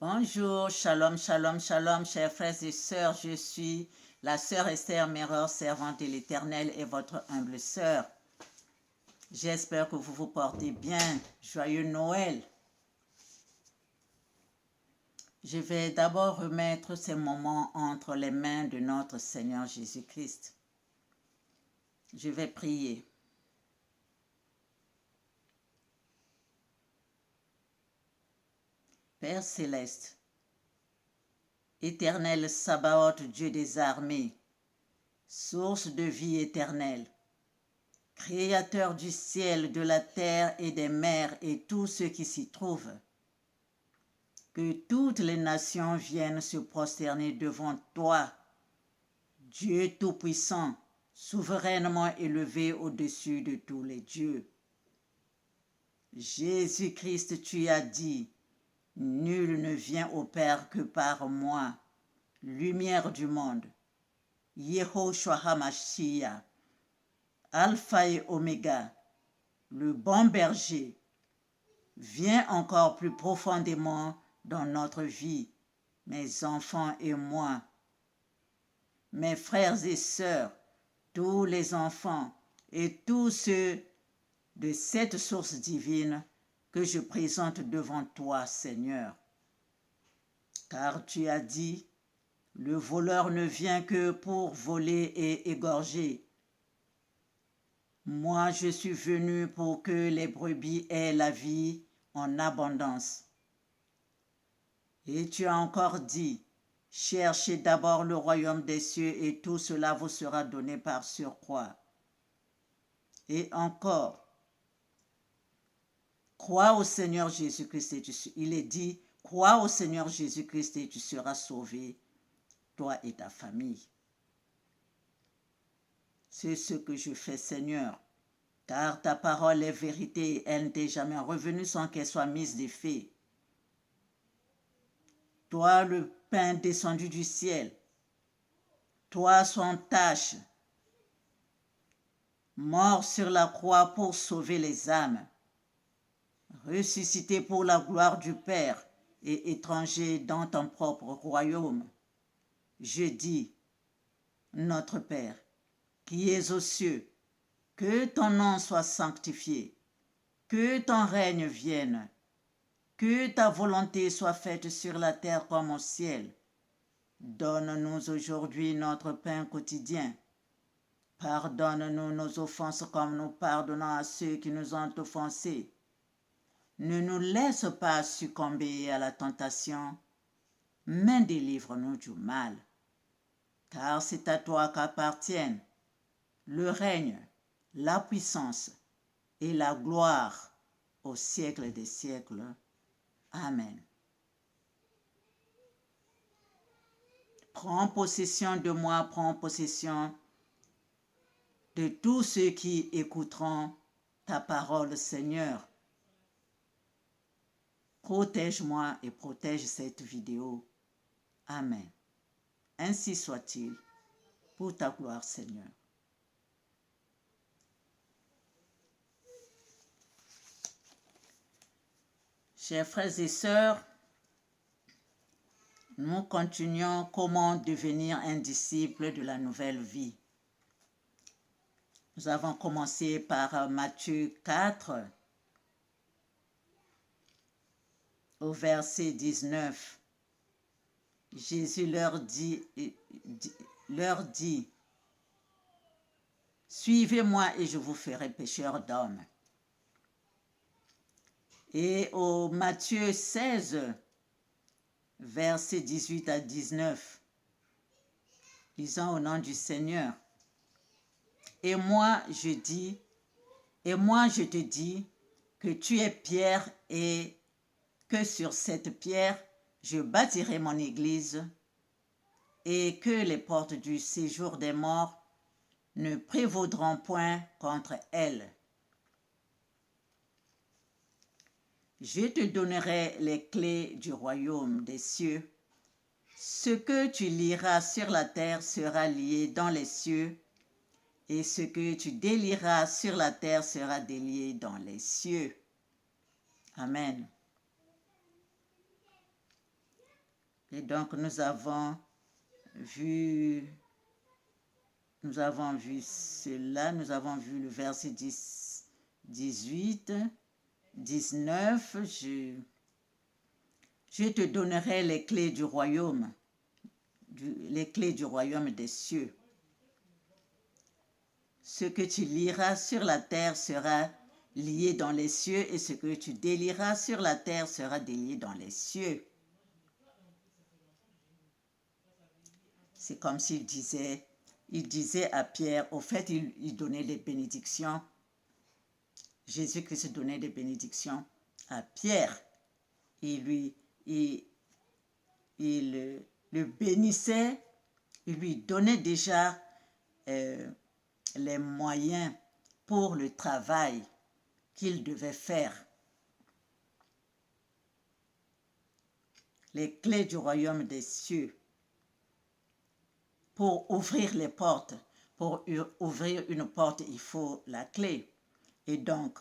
Bonjour, shalom, shalom, shalom, chers frères et sœurs. Je suis la sœur Esther Mereur, servante de l'Éternel et votre humble sœur. J'espère que vous vous portez bien. Joyeux Noël. Je vais d'abord remettre ces moments entre les mains de notre Seigneur Jésus-Christ. Je vais prier. Père céleste, Éternel Sabaoth, Dieu des armées, source de vie éternelle, Créateur du ciel, de la terre et des mers et tout ce qui s'y trouve, que toutes les nations viennent se prosterner devant toi, Dieu Tout-Puissant, souverainement élevé au-dessus de tous les dieux. Jésus-Christ, tu as dit, nul ne vient au Père que par moi, lumière du monde. Yehoshua HaMashiach, Alpha et Oméga, le bon berger, viens encore plus profondément dans notre vie, mes enfants et moi, mes frères et sœurs, tous les enfants et tous ceux de cette source divine que je présente devant toi, Seigneur. Car tu as dit, le voleur ne vient que pour voler et égorger. Moi, je suis venu pour que les brebis aient la vie en abondance. Et tu as encore dit, cherchez d'abord le royaume des cieux et tout cela vous sera donné par surcroît. Et encore, crois au Seigneur Jésus-Christ et il est dit, crois au Seigneur Jésus-Christ et tu seras sauvé, toi et ta famille. C'est ce que je fais, Seigneur, car ta parole est vérité et elle n'est jamais revenue sans qu'elle soit mise d'effet. Toi, le pain descendu du ciel, toi sans tache, mort sur la croix pour sauver les âmes, ressuscité pour la gloire du Père et étranger dans ton propre royaume. Je dis, notre Père, qui es aux cieux, que ton nom soit sanctifié, que ton règne vienne, que ta volonté soit faite sur la terre comme au ciel. Donne-nous aujourd'hui notre pain quotidien. Pardonne-nous nos offenses comme nous pardonnons à ceux qui nous ont offensés. Ne nous laisse pas succomber à la tentation, mais délivre-nous du mal. Car c'est à toi qu'appartiennent le règne, la puissance et la gloire au siècle des siècles. Amen. Prends possession de moi, prends possession de tous ceux qui écouteront ta parole, Seigneur. Protège-moi et protège cette vidéo. Amen. Ainsi soit-il, pour ta gloire, Seigneur. Chers frères et sœurs, nous continuons comment devenir un disciple de la nouvelle vie. Nous avons commencé par Matthieu 4, au verset 19. Jésus leur dit, « Suivez-moi et je vous ferai pécheurs d'hommes. » Et au Matthieu 16, versets 18 à 19, lisons au nom du Seigneur. Et moi je te dis que tu es Pierre et que sur cette pierre je bâtirai mon église et que les portes du séjour des morts ne prévaudront point contre elle. Je te donnerai les clés du royaume des cieux. Ce que tu lieras sur la terre sera lié dans les cieux, et ce que tu délieras sur la terre sera délié dans les cieux. Amen. Et donc, nous avons vu cela, nous avons vu le verset 10, 18, 19. Je te donnerai les clés du royaume, les clés du royaume des cieux. Ce que tu liras sur la terre sera lié dans les cieux, et ce que tu délieras sur la terre sera délié dans les cieux. C'est comme s'il disait, à Pierre, au fait, il donnait des bénédictions. Jésus-Christ donnait des bénédictions à Pierre. Il le bénissait, il lui donnait déjà les moyens pour le travail qu'il devait faire. Les clés du royaume des cieux. Pour ouvrir les portes, pour ouvrir une porte, il faut la clé. Et donc,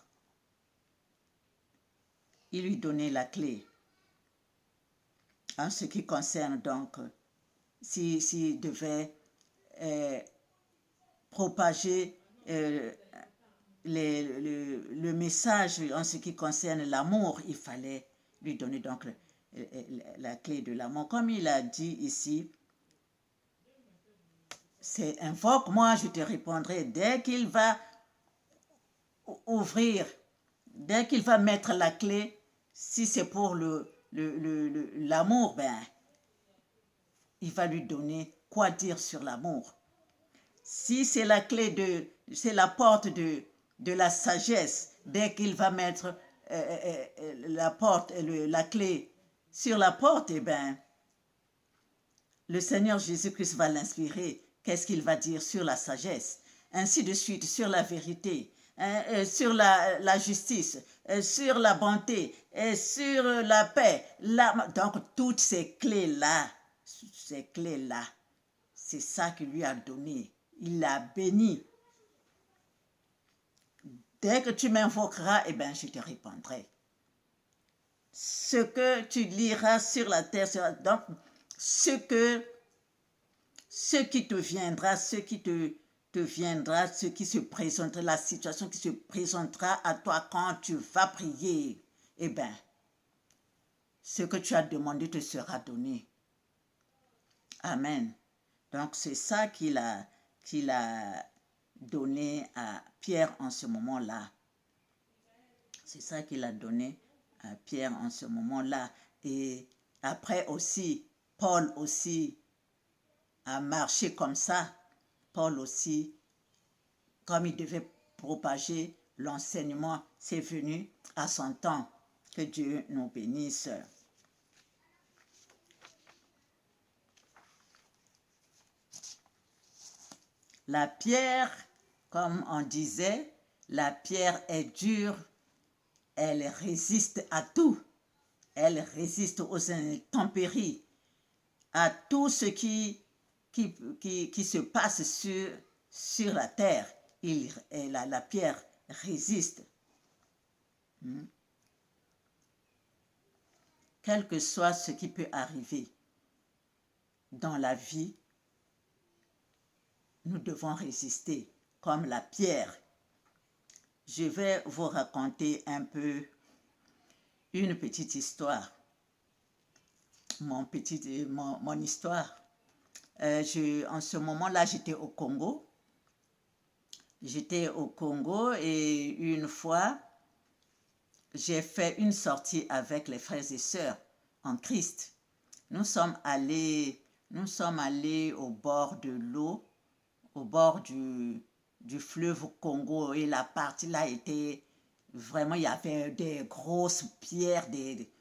il lui donnait la clé. En ce qui concerne donc, s'il devait propager le message en ce qui concerne l'amour, il fallait lui donner donc la clé de l'amour. Comme il a dit ici, c'est invoque-moi, je te répondrai. Dès qu'il va ouvrir, dès qu'il va mettre la clé, si c'est pour l'amour, ben, il va lui donner quoi dire sur l'amour. Si c'est la clé c'est la porte de la sagesse, dès qu'il va mettre la porte, la clé sur la porte, eh ben, le Seigneur Jésus-Christ va l'inspirer. Qu'est-ce qu'il va dire sur la sagesse? Ainsi de suite, sur la vérité, sur la justice, sur la bonté, sur la paix. Donc, toutes ces clés-là, c'est ça qu'il lui a donné. Il l'a béni. Dès que tu m'invoqueras, eh bien, je te répondrai. Ce que tu liras sur la terre sera donc ce qui te viendra, ce qui se présentera, la situation qui se présentera à toi quand tu vas prier, eh bien, ce que tu as demandé te sera donné. Amen. Donc, c'est ça qu'il a donné à Pierre en ce moment-là. C'est ça qu'il a donné à Pierre en ce moment-là. Et après aussi, Paul aussi a marché comme ça. Paul aussi, comme il devait propager l'enseignement, c'est venu à son temps. Que Dieu nous bénisse. La pierre, comme on disait, la pierre est dure, elle résiste à tout. Elle résiste aux intempéries, à tout ce qui se passe sur la terre. La pierre résiste. Quel que soit ce qui peut arriver dans la vie, nous devons résister comme la pierre. Je vais vous raconter un peu une petite histoire. Mon histoire. En ce moment-là, j'étais au Congo. Et une fois, j'ai fait une sortie avec les frères et sœurs en Christ. Nous sommes allés au bord de l'eau, au bord du fleuve Congo, et la partie là était vraiment, il y avait des grosses pierres, les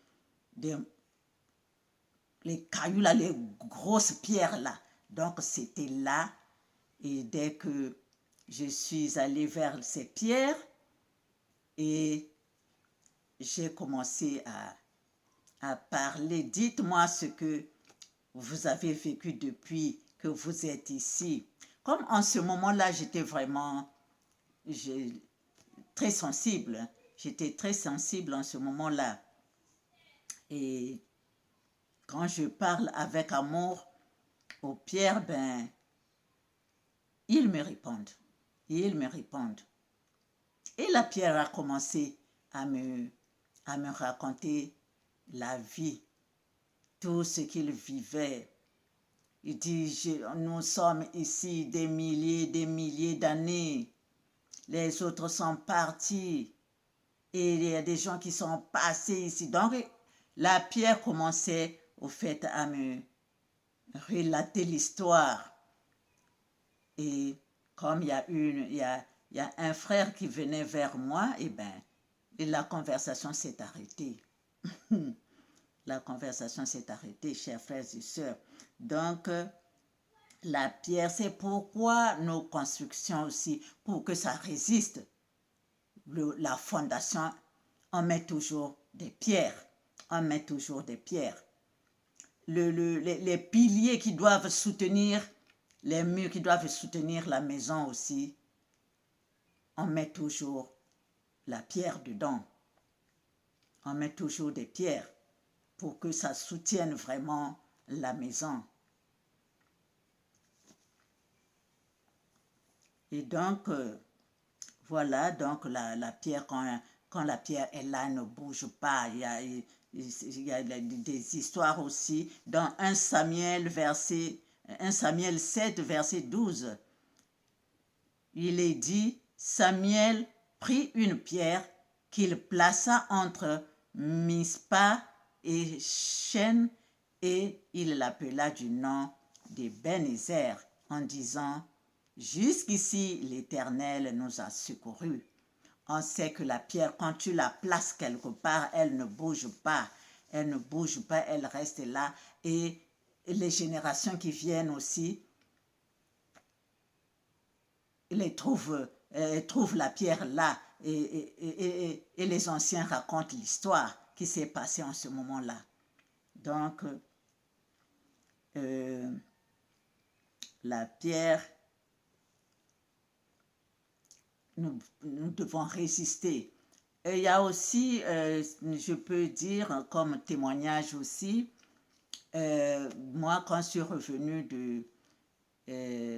cailloux là, les grosses pierres là. Donc c'était là, et dès que je suis allée vers ces pierres, et j'ai commencé à parler. Dites-moi ce que vous avez vécu depuis que vous êtes ici. Comme en ce moment-là, j'étais vraiment très sensible. J'étais très sensible en ce moment-là. Et quand je parle avec amour aux pierres, ben, ils me répondent. Ils me répondent. Et la pierre a commencé à me raconter la vie, tout ce qu'il vivait. Il dit, nous sommes ici des milliers d'années. Les autres sont partis. Et il y a des gens qui sont passés ici. Donc, la pierre commençait au fait à me relater l'histoire. Et comme il y a un frère qui venait vers moi, et la conversation s'est arrêtée. La conversation s'est arrêtée, chers frères et sœurs. Donc, la pierre, c'est pourquoi nos constructions aussi, pour que ça résiste, la fondation, on met toujours des pierres. On met toujours des pierres. Les piliers qui doivent soutenir, les murs qui doivent soutenir la maison aussi, on met toujours la pierre dedans. On met toujours des pierres pour que ça soutienne vraiment la maison. Et donc, voilà, donc la pierre, quand la pierre est là, ne bouge pas. Il y a des histoires aussi dans 1 Samuel 7, verset 12. Il est dit, Samuel prit une pierre qu'il plaça entre Mispa et Shen et il l'appela du nom d'Ebenezer en disant, jusqu'ici l'Éternel nous a secourus. On sait que la pierre, quand tu la places quelque part, elle ne bouge pas. Elle ne bouge pas, elle reste là. Et les générations qui viennent aussi, ils trouvent la pierre là. Et les anciens racontent l'histoire qui s'est passée en ce moment-là. Donc, la pierre, nous devons résister. Et il y a aussi, je peux dire comme témoignage aussi, moi quand je suis revenue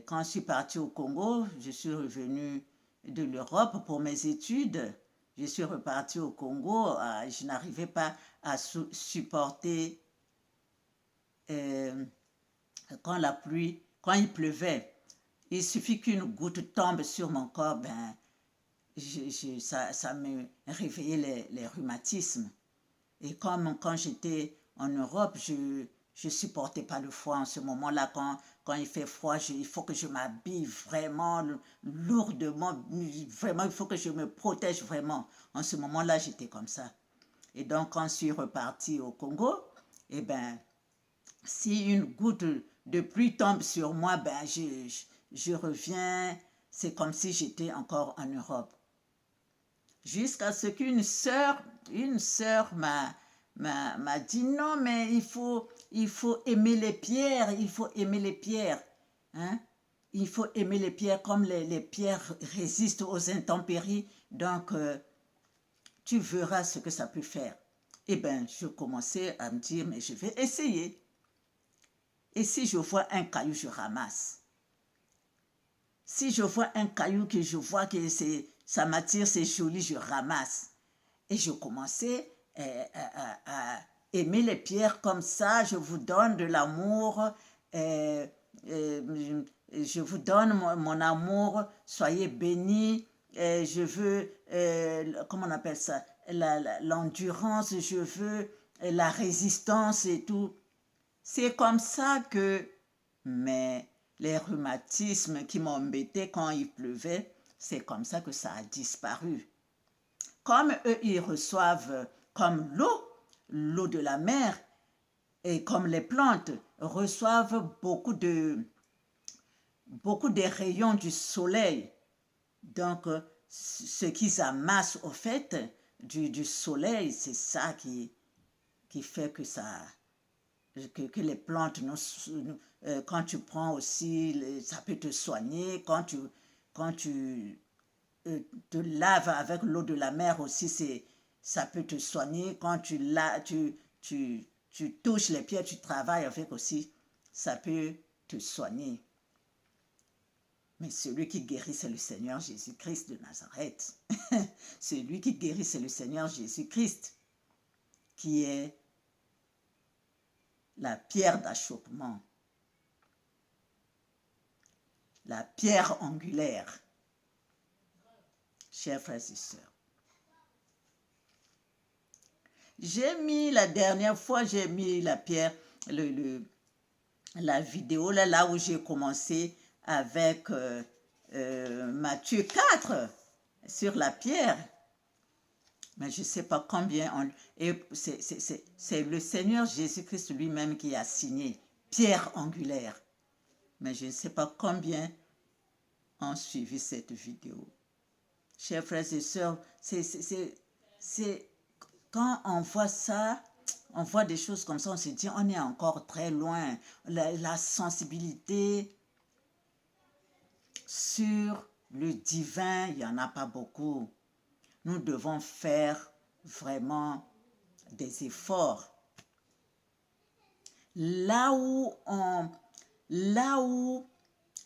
quand je suis partie au Congo, je suis revenue de l'Europe pour mes études. Je suis repartie au Congo, je n'arrivais pas à supporter quand il pleuvait. Il suffit qu'une goutte tombe sur mon corps, ben, ça me réveillait les rhumatismes. Et comme quand j'étais en Europe, je ne supportais pas le froid en ce moment-là. Quand il fait froid, il faut que je m'habille vraiment lourdement. Vraiment, il faut que je me protège vraiment. En ce moment-là, j'étais comme ça. Et donc, quand je suis repartie au Congo, eh ben, si une goutte de pluie tombe sur moi, ben, je reviens. C'est comme si j'étais encore en Europe. Jusqu'à ce qu'une sœur m'a dit non, mais il faut aimer les pierres, il faut aimer les pierres. Hein? Il faut aimer les pierres comme les pierres résistent aux intempéries. Donc, tu verras ce que ça peut faire. Eh bien, je commençais à me dire, mais je vais essayer. Et si je vois un caillou, je ramasse. Si je vois un caillou que je vois que ça m'attire, c'est joli, je ramasse. Et je commençais à aimer les pierres comme ça. Je vous donne de l'amour. Je vous donne mon amour. Soyez bénis. Je veux, comment on appelle ça, l'endurance. Je veux la résistance et tout. C'est comme ça que les rhumatismes qui m'embêtaient quand il pleuvait, c'est comme ça que ça a disparu. Comme eux, ils reçoivent comme l'eau de la mer, et comme les plantes reçoivent beaucoup des rayons du soleil. Donc, ce qu'ils amassent au fait du soleil, c'est ça qui fait que que les plantes, quand tu prends aussi, ça peut te soigner. Quand tu te laves avec l'eau de la mer aussi, ça peut te soigner. Quand tu tu touches les pierres, tu travailles avec aussi, ça peut te soigner. Mais celui qui guérit, c'est le Seigneur Jésus-Christ de Nazareth. Celui qui guérit, c'est le Seigneur Jésus-Christ, qui est la pierre d'achoppement, la pierre angulaire. Chers frères et sœurs, la dernière fois, j'ai mis la pierre, la vidéo là où j'ai commencé avec Matthieu 4 sur la pierre. Mais je ne sais pas combien. Et c'est le Seigneur Jésus-Christ lui-même qui a signé pierre angulaire. Mais je ne sais pas combien ont suivi cette vidéo. Chers frères et sœurs, quand on voit ça, on voit des choses comme ça, on se dit on est encore très loin. La sensibilité sur le divin, il n'y en a pas beaucoup. Nous devons faire vraiment des efforts. Là où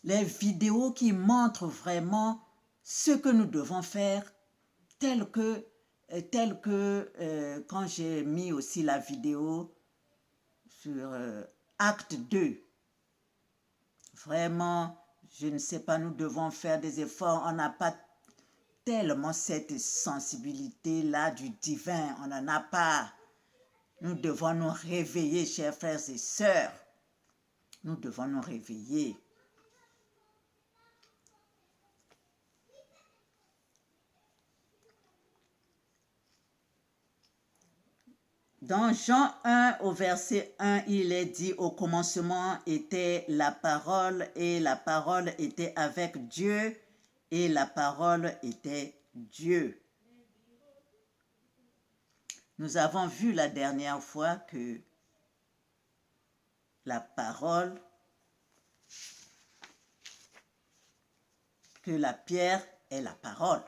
les vidéos qui montrent vraiment ce que nous devons faire, tel que quand j'ai mis aussi la vidéo sur acte 2, vraiment, je ne sais pas, nous devons faire des efforts, on n'a pas tellement cette sensibilité-là du divin, on n'en a pas. Nous devons nous réveiller, chers frères et sœurs. Nous devons nous réveiller. Dans Jean 1, au verset 1, il est dit, au commencement était la parole, et la parole était avec Dieu, et la parole était Dieu. Nous avons vu la dernière fois que la parole, que la pierre est la parole.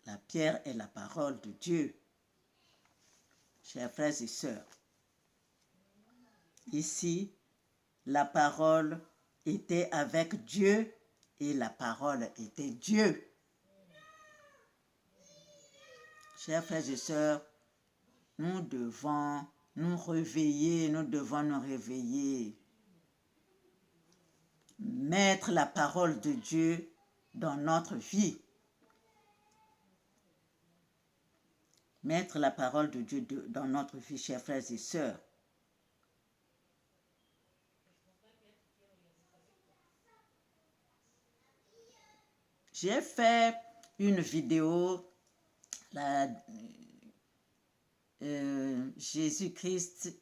La pierre est la parole de Dieu. Chers frères et sœurs, ici, la parole était avec Dieu et la parole était Dieu. Chers frères et sœurs, nous devons nous réveiller, mettre la parole de Dieu dans notre vie. Mettre la parole de Dieu dans notre vie, chers frères et sœurs. J'ai fait une vidéo, Jésus-Christ,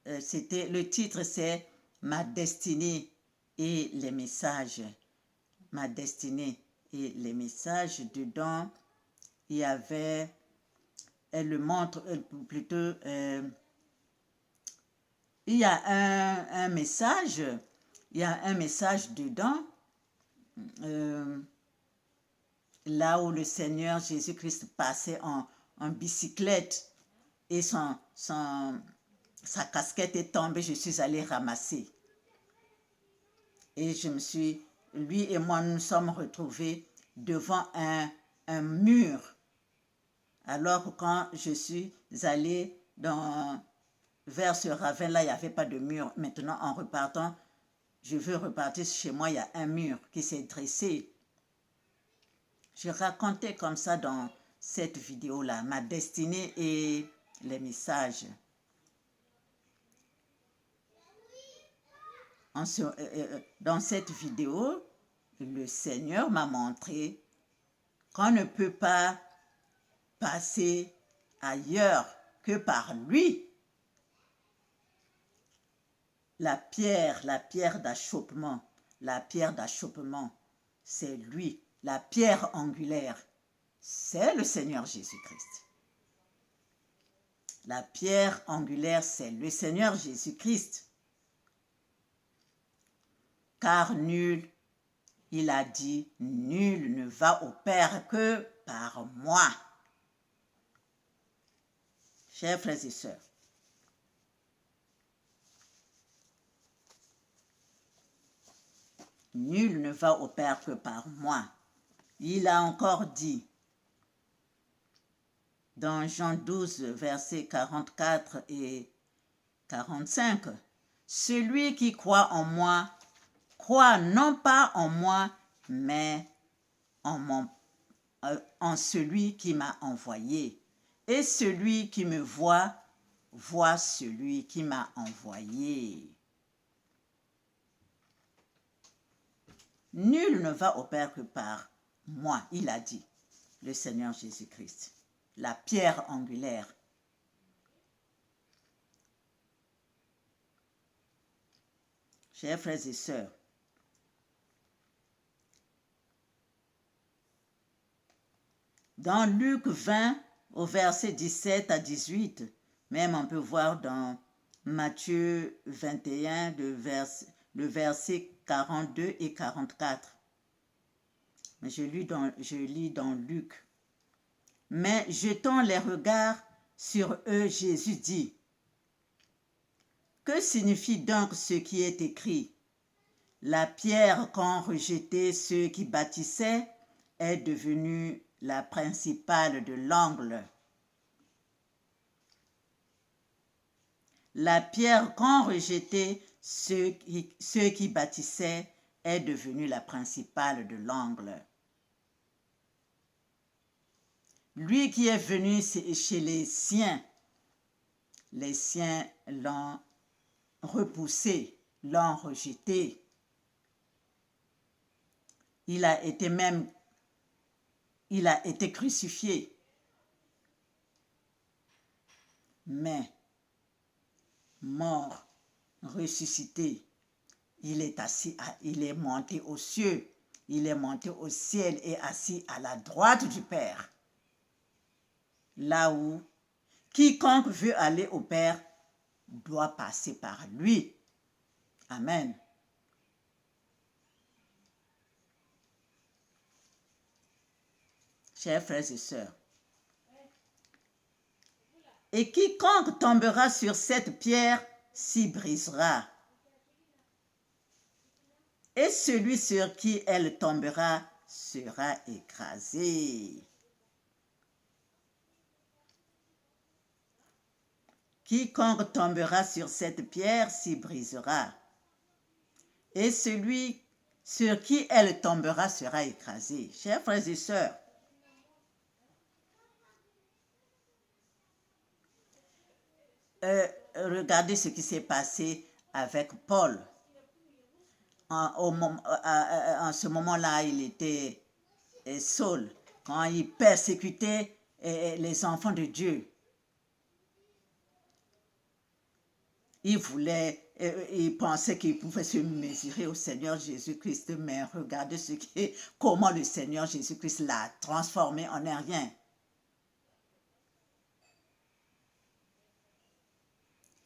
le titre c'est « Ma destinée et les messages ». Ma destinée et les messages. Dedans, il y avait, elle le montre plutôt, il y a un message, dedans, là où le Seigneur Jésus-Christ passait en bicyclette et sa casquette est tombée, je suis allée ramasser. Et lui et moi, nous sommes retrouvés devant un mur. Alors que quand je suis allée vers ce ravin-là, il n'y avait pas de mur. Maintenant, en repartant, je veux repartir chez moi, il y a un mur qui s'est dressé. Je racontais comme ça dans cette vidéo-là, ma destinée et les messages. Dans cette vidéo, le Seigneur m'a montré qu'on ne peut pas passer ailleurs que par lui. La pierre d'achoppement, c'est lui. La pierre angulaire, c'est le Seigneur Jésus-Christ. La pierre angulaire, c'est le Seigneur Jésus-Christ. Car nul il a dit, nul ne va au Père que par moi. Chers frères et sœurs, nul ne va au Père que par moi. Il a encore dit, dans Jean 12, versets 44 et 45, « Celui qui croit en moi, croit non pas en moi, mais en celui qui m'a envoyé. Et celui qui me voit, voit celui qui m'a envoyé. » Nul ne va au Père que par moi, il a dit, le Seigneur Jésus-Christ, la pierre angulaire. Chers frères et sœurs, dans Luc 20, au verset 17 à 18, même on peut voir dans Matthieu 21, le verset 42 et 44. Mais je lis dans Luc. Mais jetant les regards sur eux, Jésus dit, « Que signifie donc ce qui est écrit? La pierre qu'ont rejetée ceux qui bâtissaient est devenue la principale de l'angle. La pierre qu'ont rejetée ceux qui bâtissaient est devenue la principale de l'angle. Lui qui est venu chez les siens l'ont repoussé, l'ont rejeté. Il a été crucifié. Mais mort, ressuscité, il est monté aux cieux, il est monté au ciel et assis à la droite du Père. Là où quiconque veut aller au Père doit passer par lui. Amen. Chers frères et sœurs, et quiconque tombera sur cette pierre s'y brisera. Et celui sur qui elle tombera sera écrasé. Quiconque tombera sur cette pierre s'y brisera. Et celui sur qui elle tombera sera écrasé. Chers frères et sœurs, regardez ce qui s'est passé avec Paul. En ce moment-là, il était Saul, quand il persécutait les enfants de Dieu. Il pensait qu'il pouvait se mesurer au Seigneur Jésus-Christ, mais regardez comment le Seigneur Jésus-Christ l'a transformé en un rien.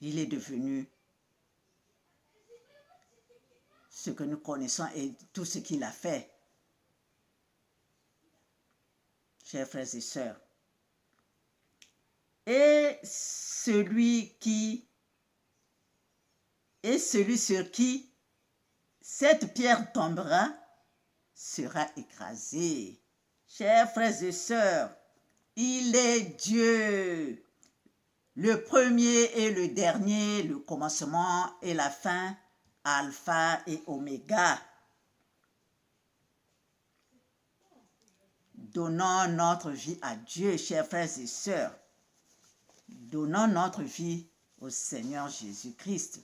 Il est devenu ce que nous connaissons et tout ce qu'il a fait. Chers frères et sœurs, et celui sur qui cette pierre tombera sera écrasé. Chers frères et sœurs, il est Dieu, le premier et le dernier, le commencement et la fin, Alpha et Oméga. Donnons notre vie à Dieu, chers frères et sœurs. Donnons notre vie au Seigneur Jésus-Christ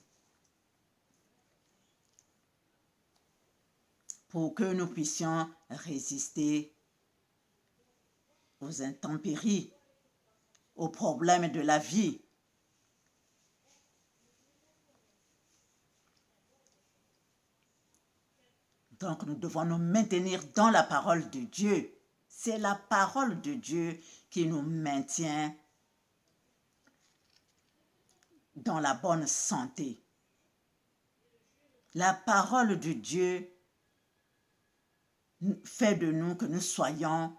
pour que nous puissions résister aux intempéries, aux problèmes de la vie. Donc nous devons nous maintenir dans la parole de Dieu. C'est la parole de Dieu qui nous maintient dans la bonne santé. La parole de Dieu fait de nous que nous soyons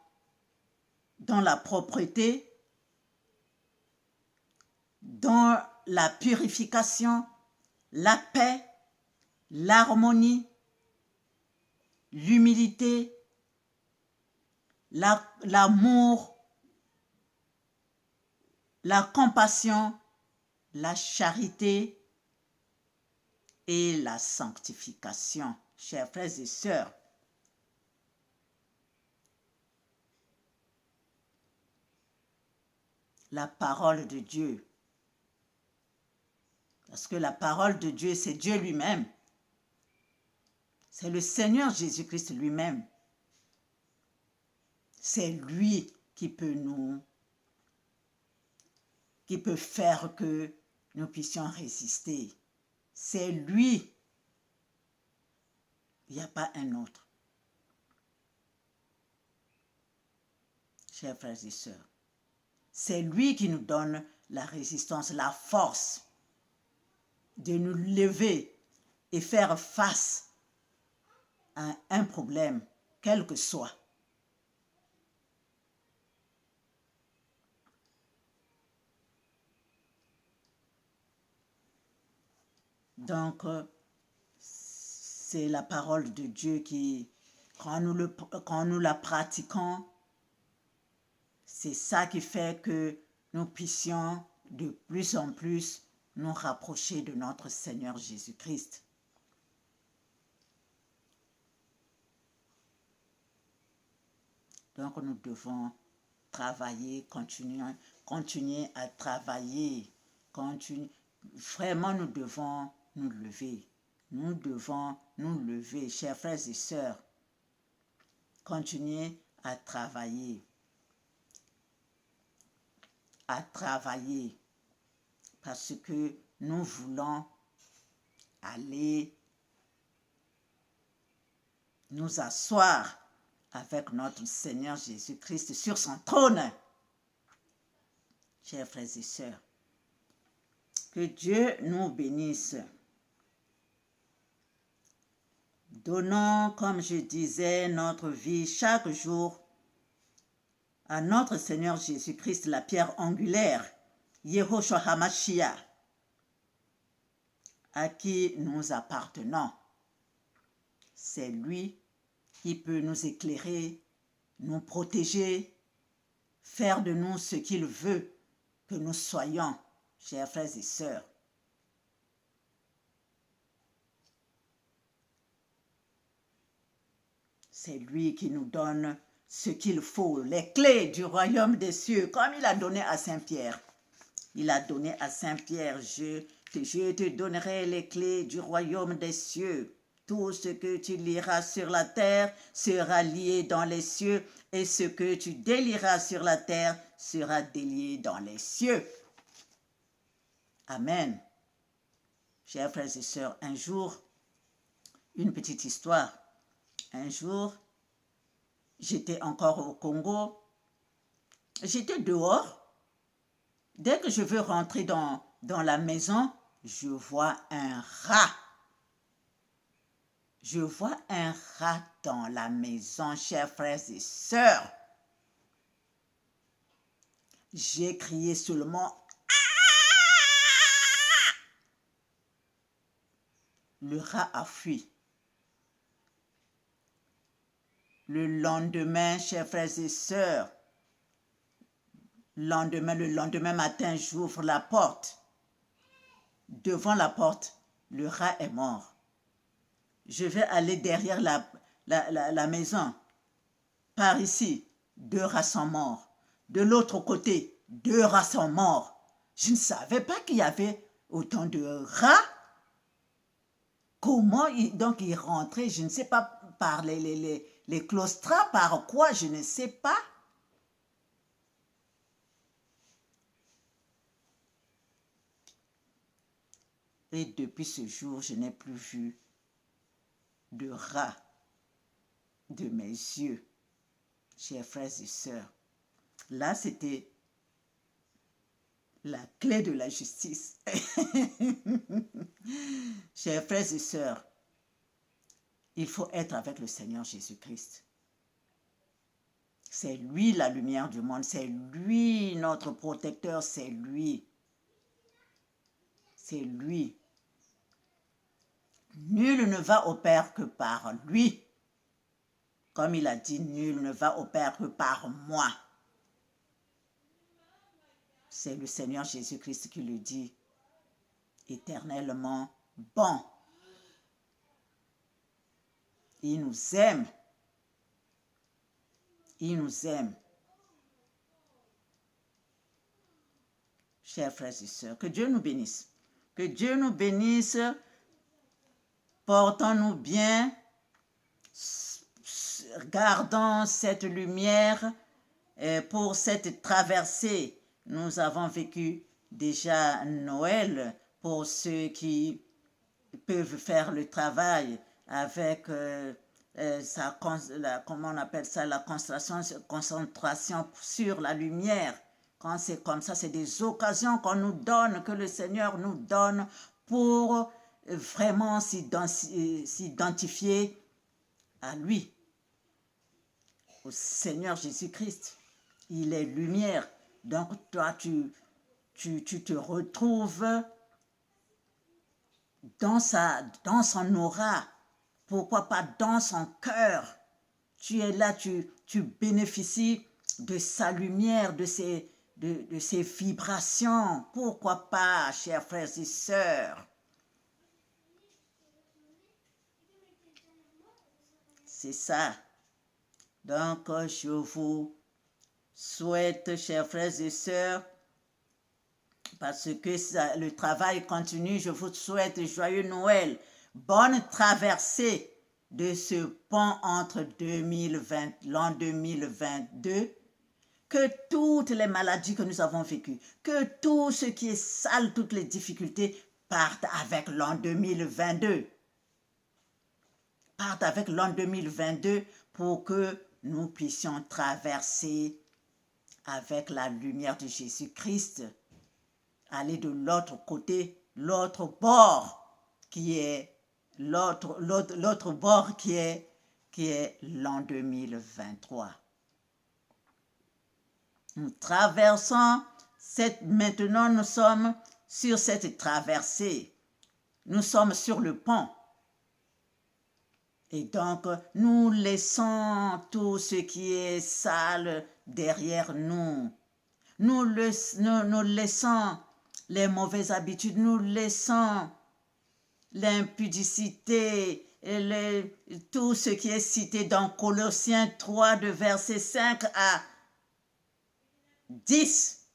dans la propreté, dans la purification, la paix, l'harmonie, l'humilité, l'amour, la compassion, la charité et la sanctification. Chers frères et sœurs, la parole de Dieu, parce que la parole de Dieu, c'est Dieu lui-même. C'est le Seigneur Jésus-Christ lui-même. C'est lui qui peut faire que nous puissions résister. C'est lui. Il n'y a pas un autre. Chers frères et sœurs, c'est lui qui nous donne la résistance, la force de nous lever et faire face à un problème, quel que soit. Donc, c'est la parole de Dieu qui, quand nous la pratiquons, c'est ça qui fait que nous puissions de plus en plus nous rapprocher de notre Seigneur Jésus-Christ. Donc, nous devons travailler, continuer à travailler. Vraiment, nous devons nous lever. Nous devons nous lever, chers frères et sœurs. Continuer à travailler. Parce que nous voulons aller nous asseoir avec notre Seigneur Jésus-Christ sur son trône. Chers frères et sœurs, que Dieu nous bénisse. Donnons, comme je disais, notre vie chaque jour à notre Seigneur Jésus-Christ, la pierre angulaire, Yehoshua HaMashiach, à qui nous appartenons. C'est lui qui peut nous éclairer, nous protéger, faire de nous ce qu'il veut que nous soyons, chers frères et sœurs. C'est lui qui nous donne ce qu'il faut, les clés du royaume des cieux, comme il a donné à Saint-Pierre. Il a donné à Saint-Pierre, je te donnerai les clés du royaume des cieux. Tout ce que tu liras sur la terre sera lié dans les cieux, et ce que tu délieras sur la terre sera délié dans les cieux. Amen. Chers frères et sœurs, un jour, une petite histoire. Un jour, j'étais encore au Congo. J'étais dehors. Dès que je veux rentrer dans la maison, je vois un rat. Je vois un rat dans la maison, chers frères et sœurs. J'ai crié seulement « Ah !» Le rat a fui. Le lendemain, chers frères et sœurs, le lendemain matin, j'ouvre la porte. Devant la porte, le rat est mort. Je vais aller derrière la maison. Par ici, 2 rats sont morts. De l'autre côté, 2 rats sont morts. Je ne savais pas qu'il y avait autant de rats. Comment ils rentraient, je ne sais pas, par les claustras, par quoi, je ne sais pas. Et depuis ce jour, je n'ai plus vu de rat de mes yeux, chers frères et sœurs. Là, c'était la clé de la justice. Chers frères et sœurs, il faut être avec le Seigneur Jésus-Christ. C'est lui la lumière du monde, c'est lui notre protecteur, c'est lui. C'est lui. Nul ne va au Père que par lui. Comme il a dit, nul ne va au Père que par moi. C'est le Seigneur Jésus-Christ qui le dit, éternellement bon. Il nous aime. Il nous aime. Chers frères et sœurs, que Dieu nous bénisse. Que Dieu nous bénisse. Portons-nous bien. Gardons cette lumière pour cette traversée. Nous avons vécu déjà Noël pour ceux qui peuvent faire le travail avec comment on appelle ça, la concentration sur la lumière. Quand c'est comme ça, c'est des occasions qu'on nous donne, que le Seigneur nous donne pour vraiment s'identifier à lui, au Seigneur Jésus-Christ. Il est lumière. Donc toi, tu te retrouves dans son aura, pourquoi pas dans son cœur. Tu es là, tu bénéficies de sa lumière, de ses vibrations. Pourquoi pas, chers frères et sœurs? C'est ça. Donc, je vous souhaite, chers frères et sœurs, parce que le travail continue, je vous souhaite joyeux Noël. Bonne traversée de ce pont entre l'an 2022. Que toutes les maladies que nous avons vécues, que tout ce qui est sale, toutes les difficultés partent avec l'an 2022. Partent avec l'an 2022 pour que nous puissions traverser avec la lumière de Jésus-Christ, aller de l'autre côté, l'autre bord qui est l'autre bord qui est l'an 2023. Nous traversons maintenant nous sommes sur cette traversée. Nous sommes sur le pont. Et donc, nous laissons tout ce qui est sale derrière nous. Nous laissons les mauvaises habitudes, nous laissons l'impudicité, tout ce qui est cité dans Colossiens 3, de verset 5 à 10.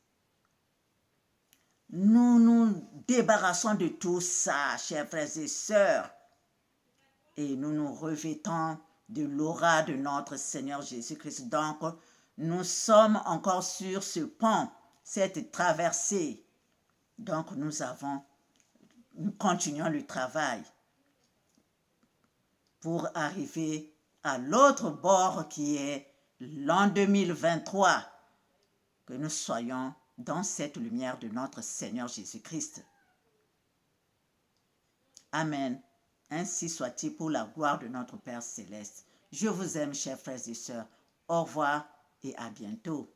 Nous nous débarrassons de tout ça, chers frères et sœurs. Et nous nous revêtons de l'aura de notre Seigneur Jésus-Christ. Donc, nous sommes encore sur ce pont, cette traversée. Donc, nous continuons le travail pour arriver à l'autre bord qui est l'an 2023. Que nous soyons dans cette lumière de notre Seigneur Jésus-Christ. Amen. Ainsi soit-il pour la gloire de notre Père Céleste. Je vous aime, chers frères et sœurs. Au revoir et à bientôt.